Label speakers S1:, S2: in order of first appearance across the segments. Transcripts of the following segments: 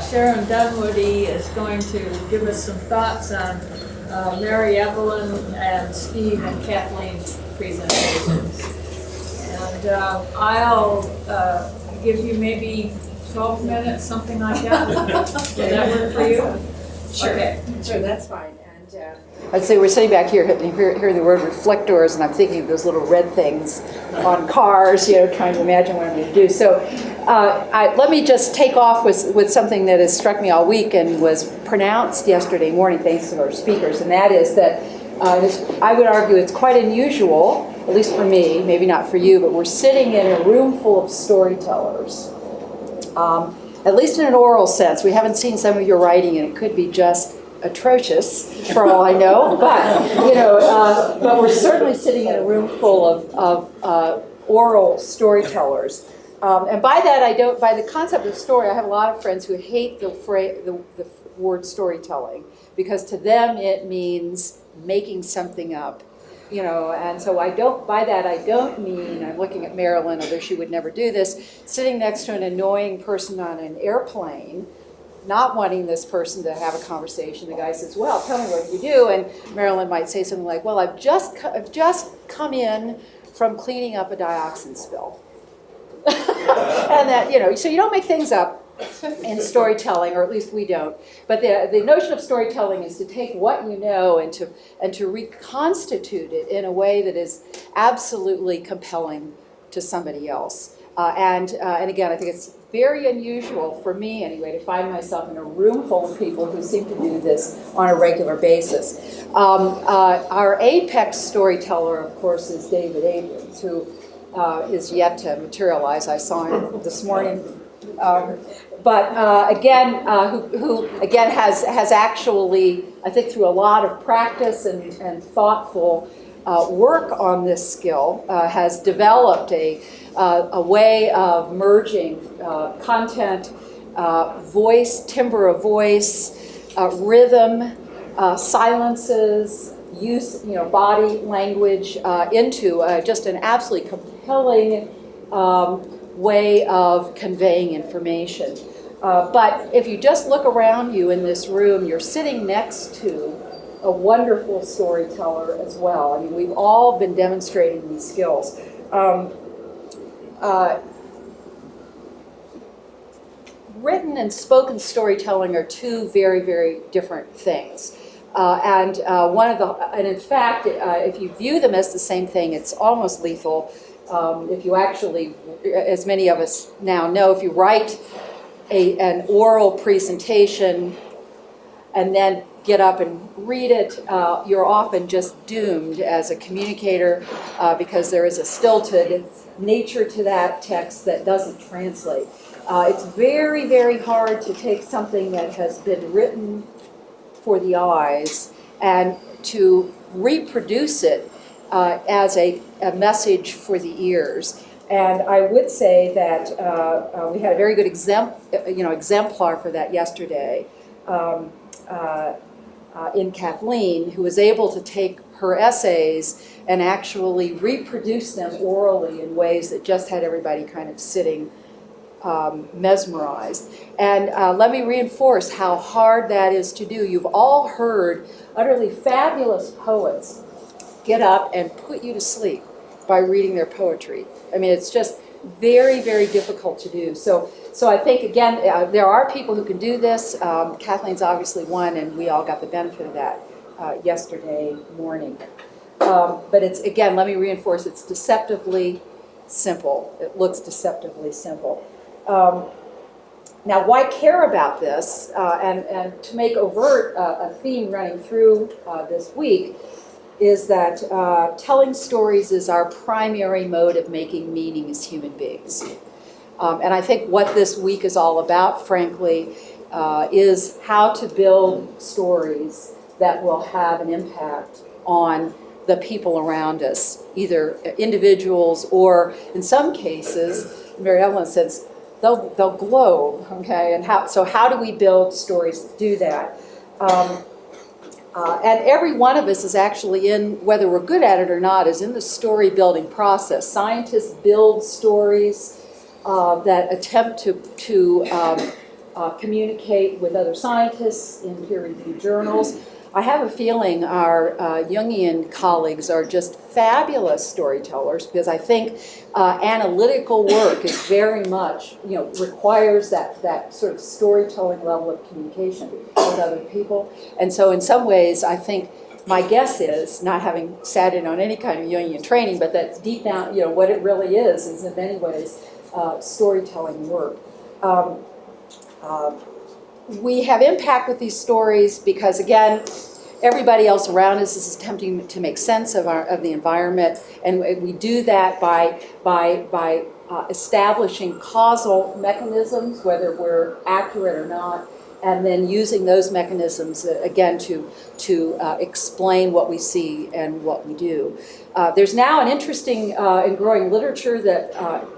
S1: Sharon Dunwoody is going to give us some thoughts on Mary Evelyn and Steve and Kathleen's presentations. And I'll give you maybe 12 minutes, something like that. Does that work for you?
S2: Sure.
S1: Okay.
S2: Sure, that's fine. I'd say we're sitting back here hearing the word reflectors, and I'm thinking of those little red things on cars, trying to imagine what I'm going to do. So let me just take off with something that has struck me all week and was pronounced yesterday morning, thanks to our speakers, and that is that I would argue it's quite unusual, at least for me, maybe not for you, but we're sitting in a room full of storytellers, at least in an oral sense. We haven't seen some of your writing, and it could be just atrocious for all I know, but we're certainly sitting in a room full of oral storytellers, and by that by the concept of story, I have a lot of friends who hate the word storytelling, because to them it means making something up, and so by that I don't mean, I'm looking at Marilyn, although she would never do this, sitting next to an annoying person on an airplane, not wanting this person to have a conversation. The guy says, well, tell me what you do. And Marilyn might say something like, well, I've just come in from cleaning up a dioxin spill. And that, so you don't make things up in storytelling, or at least we don't. But the notion of storytelling is to take what you know and to reconstitute it in a way that is absolutely compelling to somebody else. And again, I think it's very unusual for me, anyway, to find myself in a room full of people who seem to do this on a regular basis. Our apex storyteller, of course, is David Abrams, who is yet to materialize. I saw him this morning. But again, who again has actually, I think, through a lot of practice and thoughtful work on this skill, has developed a way of merging content, voice, timbre of voice, rhythm, silences, use, body language into just an absolutely compelling way of conveying information. But if you just look around you in this room, you're sitting next to a wonderful storyteller as well. I mean, we've all been demonstrating these skills. Written and spoken storytelling are two very, very different things. And in fact, if you view them as the same thing, it's almost lethal. If you actually, as many of us now know, if you write an oral presentation and then get up and read it, you're often just doomed as a communicator because there is a stilted nature to that text that doesn't translate. It's very, very hard to take something that has been written for the eyes and to reproduce it as a message for the ears. And I would say that we had a very good exemplar for that yesterday in Kathleen, who was able to take her essays and actually reproduce them orally in ways that just had everybody kind of sitting mesmerized. And let me reinforce how hard that is to do. You've all heard utterly fabulous poets get up and put you to sleep by reading their poetry. I mean, it's just very, very difficult to do. So I think, again, there are people who can do this. Kathleen's obviously one, and we all got the benefit of that yesterday morning. But it's, again, let me reinforce, it's deceptively simple. It looks deceptively simple. Now, why care about this? And to make overt a theme running through this week is that telling stories is our primary mode of making meaning as human beings. And I think what this week is all about, frankly, is how to build stories that will have an impact on the people around us, either individuals or, in some cases, Mary Evelyn says, they'll glow, okay? And how do we build stories to do that? And every one of us is actually in, whether we're good at it or not, is in the story building process. Scientists build stories that attempt to communicate with other scientists in peer-reviewed journals. I have a feeling our Jungian colleagues are just fabulous storytellers, because I think analytical work is very much, requires that sort of storytelling level of communication with other people. And so in some ways, I think my guess is, not having sat in on any kind of Jungian training, but that deep down, what it really is in many ways storytelling work. We have impact with these stories because, again, everybody else around us is attempting to make sense of the environment, and we do that by establishing causal mechanisms, whether we're accurate or not, and then using those mechanisms again to explain what we see and what we do. There's now an interesting and growing literature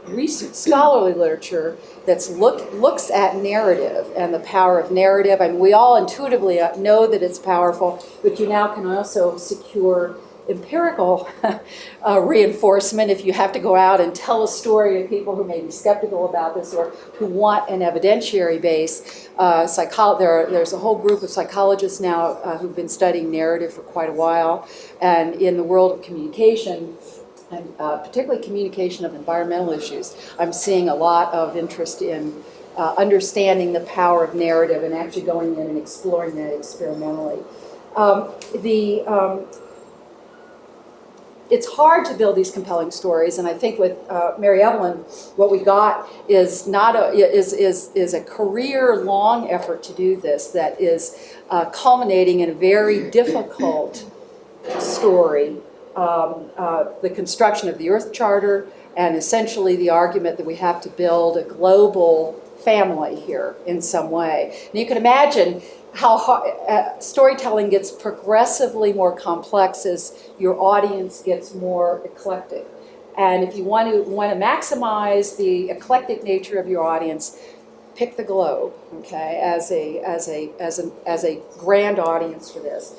S2: recent scholarly literature that looks at narrative and the power of narrative. I mean, we all intuitively know that it's powerful, but you now can also secure empirical reinforcement if you have to go out and tell a story to people who may be skeptical about this or who want an evidentiary base. There's a whole group of psychologists now who've been studying narrative for quite a while, and in the world of communication, and particularly communication of environmental issues, I'm seeing a lot of interest in understanding the power of narrative and actually going in and exploring that experimentally. It's hard to build these compelling stories, and I think with Mary Evelyn, what we got is is a career-long effort to do this that is culminating in a very difficult story, the construction of the Earth Charter, and essentially the argument that we have to build a global family here in some way. And you can imagine how storytelling gets progressively more complex as your audience gets more eclectic. And if you want to maximize the eclectic nature of your audience, pick the globe, okay, as a grand audience for this.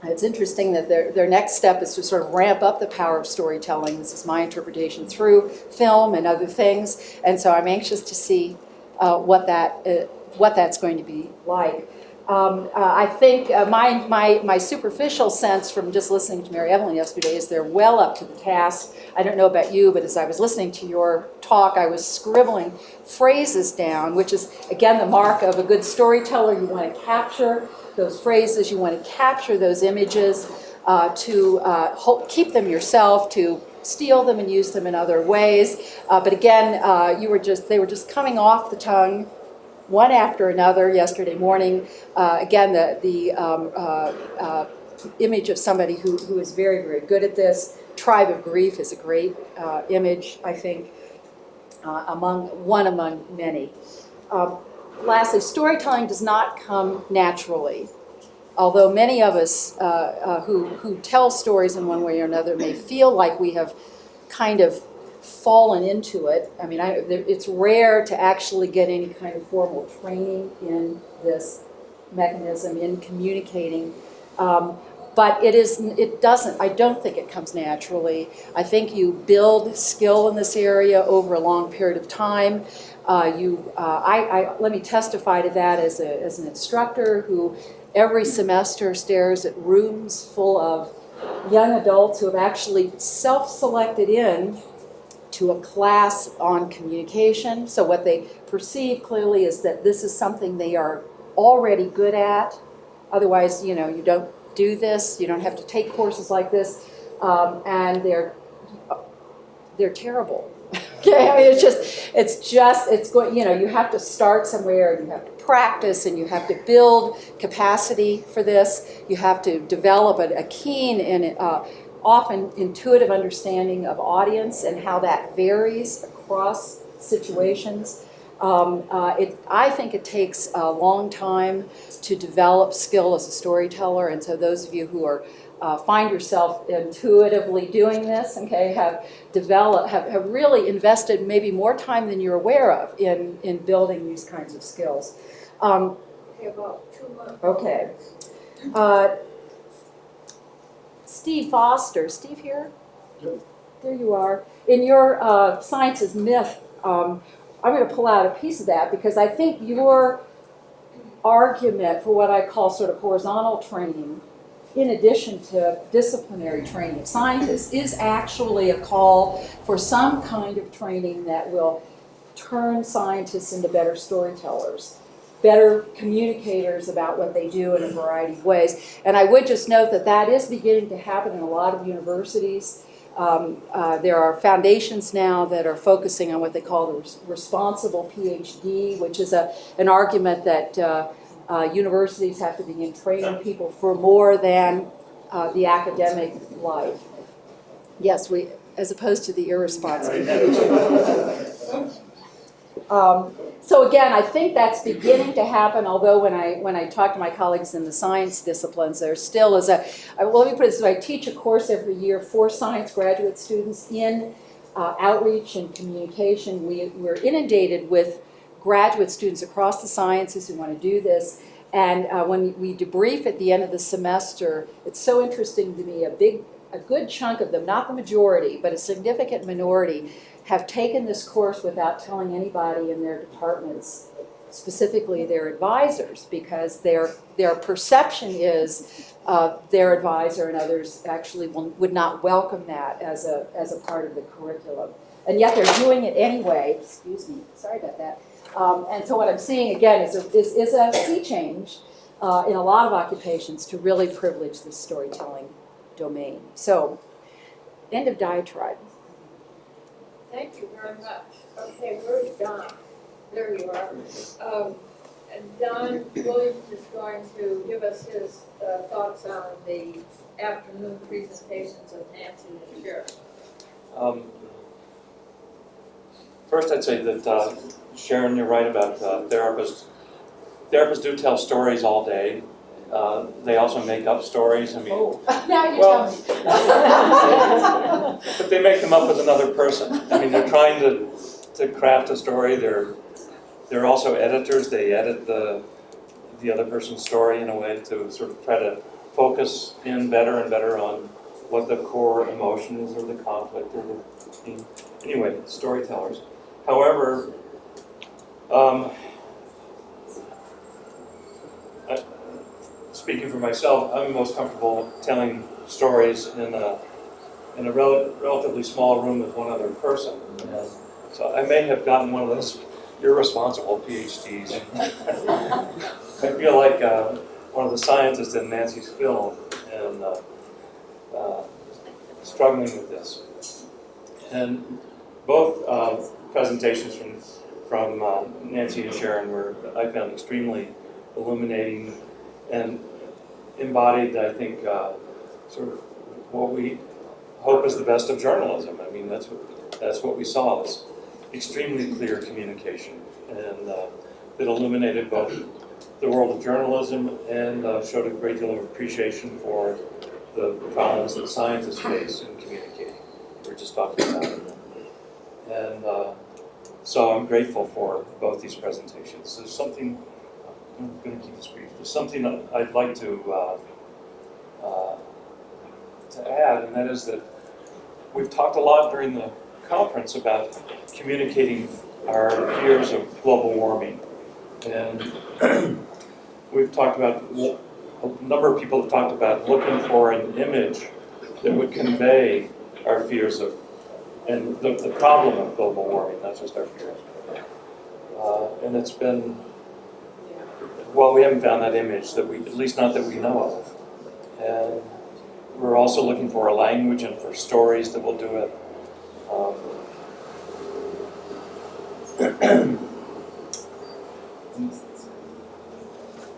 S2: It's interesting that their next step is to sort of ramp up the power of storytelling. This is my interpretation through film and other things, and so I'm anxious to see what that's going to be like. I think my superficial sense from just listening to Mary Evelyn yesterday is they're well up to the task. I don't know about you, but as I was listening to your talk, I was scribbling phrases down, which is, again, the mark of a good storyteller. You want to capture those phrases, you want to capture those images, to keep them yourself, to steal them and use them in other ways. But again, they were just coming off the tongue, one after another yesterday morning. Again, the image of somebody who is very, very good at this. Tribe of Grief is a great image, I think, among many. Lastly, storytelling does not come naturally. Although many of us who tell stories in one way or another may feel like we have kind of fallen into it. I mean, it's rare to actually get any kind of formal training in this mechanism, in communicating. But I don't think it comes naturally. I think you build skill in this area over a long period of time. Let me testify to that as an instructor who every semester stares at rooms full of young adults who have actually self-selected in to a class on communication. So what they perceive clearly is that this is something they are already good at. Otherwise, you don't do this. You don't have to take courses like this. And they're terrible. Okay, I mean, you have to start somewhere, and you have to practice, and you have to build capacity for this. You have to develop a keen and often intuitive understanding of audience and how that varies across situations. I think it takes a long time to develop skill as a storyteller, and so those of you who are find yourself intuitively doing this, okay, have really invested maybe more time than you're aware of in building these kinds of skills.
S1: About 2 months.
S2: Okay. Steve Foster. Steve here? Yep. There you are. In your Science is Myth I'm going to pull out a piece of that because I think your argument for what I call sort of horizontal training, in addition to disciplinary training of scientists, is actually a call for some kind of training that will turn scientists into better storytellers, better communicators about what they do in a variety of ways. And I would just note that that is beginning to happen in a lot of universities. There are foundations now that are focusing on what they call the responsible PhD, which is an argument that universities have to begin training people for more than the academic life. Yes, as opposed to the irresponsible PhD. So again, I think that's beginning to happen, although when I talk to my colleagues in the science disciplines, there still is well, let me put it this way, I teach a course every year for science graduate students in outreach and communication. We're inundated with graduate students across the sciences who want to do this, and when we debrief at the end of the semester, it's so interesting to me, a good chunk of them, not the majority, but a significant minority, have taken this course without telling anybody in their departments, specifically their advisors, because their perception is their advisor and others actually would not welcome that as a part of the curriculum. And yet they're doing it anyway. Excuse me, sorry about that. And so what I'm seeing again is a sea change in a lot of occupations to really privilege the storytelling domain. So, end of diatribe.
S1: Thank you very much. Okay, where's Don? There you are. And Don Williams is going to give us his thoughts on the afternoon presentations of Nancy and Sharon.
S3: First, I'd say that Sharon, you're right about therapists. Therapists do tell stories all day. They also make up stories. I mean,
S2: Now you
S3: well,
S2: tell me.
S3: but they make them up with another person. I mean, they're trying to craft a story. They're also editors. They edit the other person's story in a way to sort of try to focus in better and better on what the core emotion is, or the conflict, or the theme. Anyway, storytellers. However, speaking for myself, I'm most comfortable telling stories in a relatively small room with one other person. So I may have gotten one of those irresponsible PhDs. I feel like one of the scientists in Nancy's film, and struggling with this. And both presentations from Nancy and Sharon I found extremely illuminating and embodied, I think, sort of what we hope is the best of journalism. I mean, that's what we saw, this extremely clear communication, and that illuminated both the world of journalism and showed a great deal of appreciation for the problems that scientists face in communicating. We were just talking about it. And so I'm grateful for both these presentations. There's something, I'm going to keep this brief, there's something I'd like to add, and that is that we've talked a lot during the conference about communicating our fears of global warming. And we've talked about, a number of people have talked about looking for an image that would convey our fears of, and the problem of global warming, not just our fears. And it's been, well, we haven't found that image, at least not that we know of. And we're also looking for a language and for stories that will do it.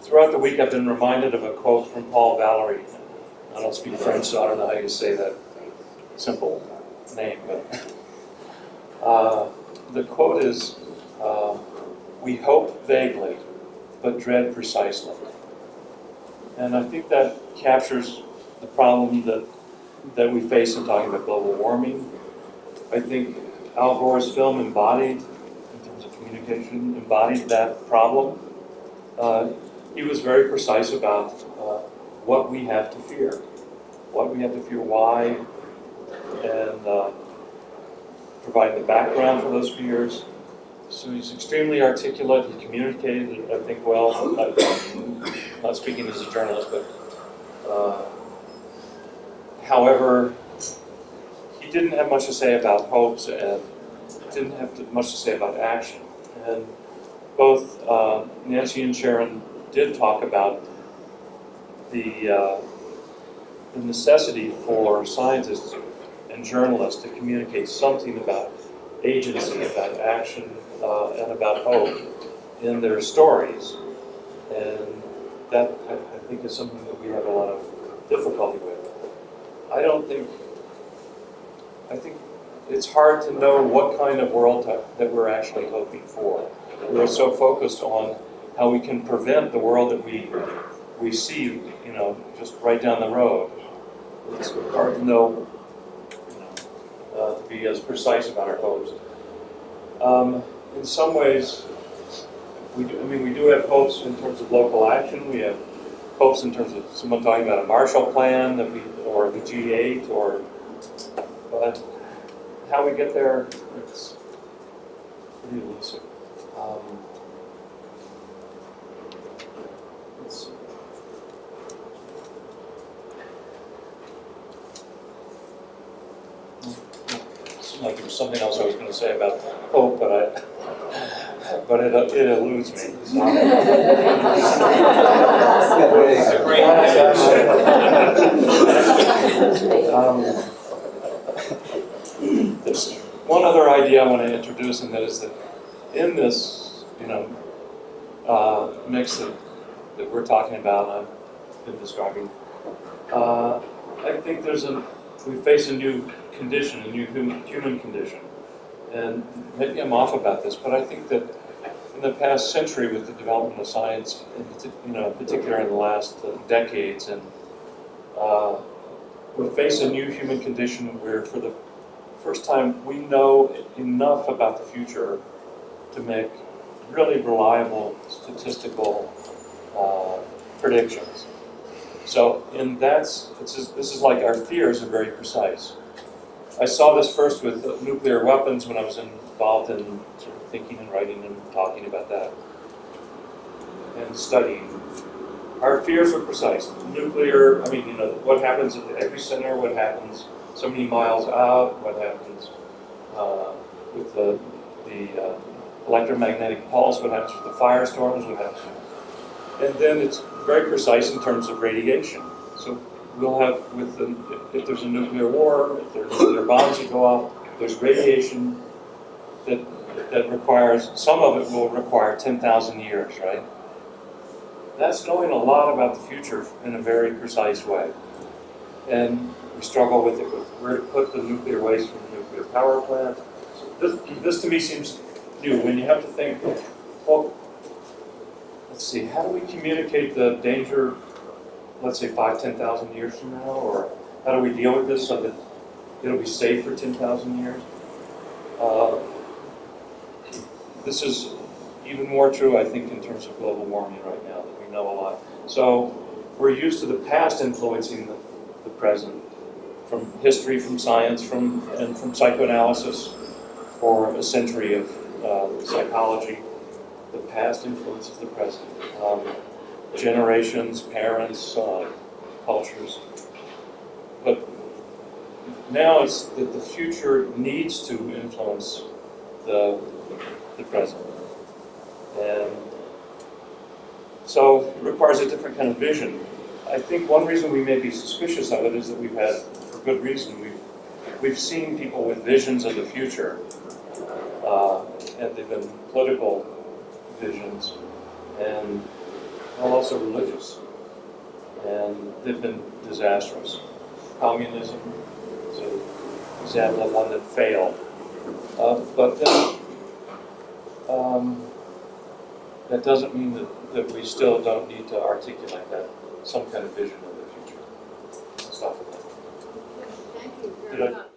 S3: Throughout the week, I've been reminded of a quote from Paul Valéry. I don't speak French, so I don't know how you say that simple name, but the quote is, "We hope vaguely, but dread precisely." And I think that captures the problem that we face in talking about global warming. I think Al Gore's film embodied, in terms of communication, embodied that problem. He was very precise about what we have to fear, why, and providing the background for those fears, So he's extremely articulate. He communicated, I think, well. Not speaking as a journalist, but however, he didn't have much to say about hopes and didn't have much to say about action. And both Nancy and Sharon did talk about the necessity for scientists and journalists to communicate something about agency, about action, and about hope in their stories. And that, I think, is something that we have a lot of difficulty with. I think it's hard to know what kind of world that we're actually hoping for. We're so focused on how we can prevent the world that we see, just right down the road. It's hard to know, to be as precise about our hopes. In some ways, we do have hopes in terms of local action. We have hopes in terms of someone talking about a Marshall Plan or the G8, but how we get there, it's pretty elusive. Let's see. Like there was something else I was going to say about hope, but it eludes me. There's one other idea I want to introduce, and that is that in this, mix that we're talking about, I've been describing, I think we face a new condition, a new human condition. And maybe I'm off about this, but I think that in the past century, with the development of science, in particular in the last decades, and we face a new human condition where, for the first time, we know enough about the future to make really reliable statistical predictions. So, this is like our fears are very precise. I saw this first with nuclear weapons when I was involved in sort of thinking and writing and talking about that and studying. Our fears are precise. Nuclear, what happens at the epicenter, what happens so many miles out, what happens with the electromagnetic pulse, what happens with the firestorms, what happens. And then it's very precise in terms of radiation. So we'll have, if there's a nuclear war, if there's nuclear bombs that go off, there's radiation that requires, some of it will require 10,000 years, right? That's knowing a lot about the future in a very precise way. And we struggle with it, with where to put the nuclear waste from the nuclear power plant. So this to me seems new, when you have to think, well, let's see, how do we communicate the danger, let's say 10,000 years from now, or how do we deal with this so that it'll be safe for 10,000 years? This is even more true, I think, in terms of global warming right now, that we know a lot. So we're used to the past influencing the present, from history, from science, and from psychoanalysis for a century of psychology. The past influences the present. Generations, parents, cultures. But now it's that the future needs to influence the present. And so it requires a different kind of vision. I think one reason we may be suspicious of it is that we've had, for good reason, we've seen people with visions of the future, and they've been political visions, and also religious, and they've been disastrous. Communism is an example of one that failed. But then, that doesn't mean that we still don't need to articulate some kind of vision of the future. Stop with that.
S1: Thank you
S3: Did
S1: very
S3: I-
S1: much.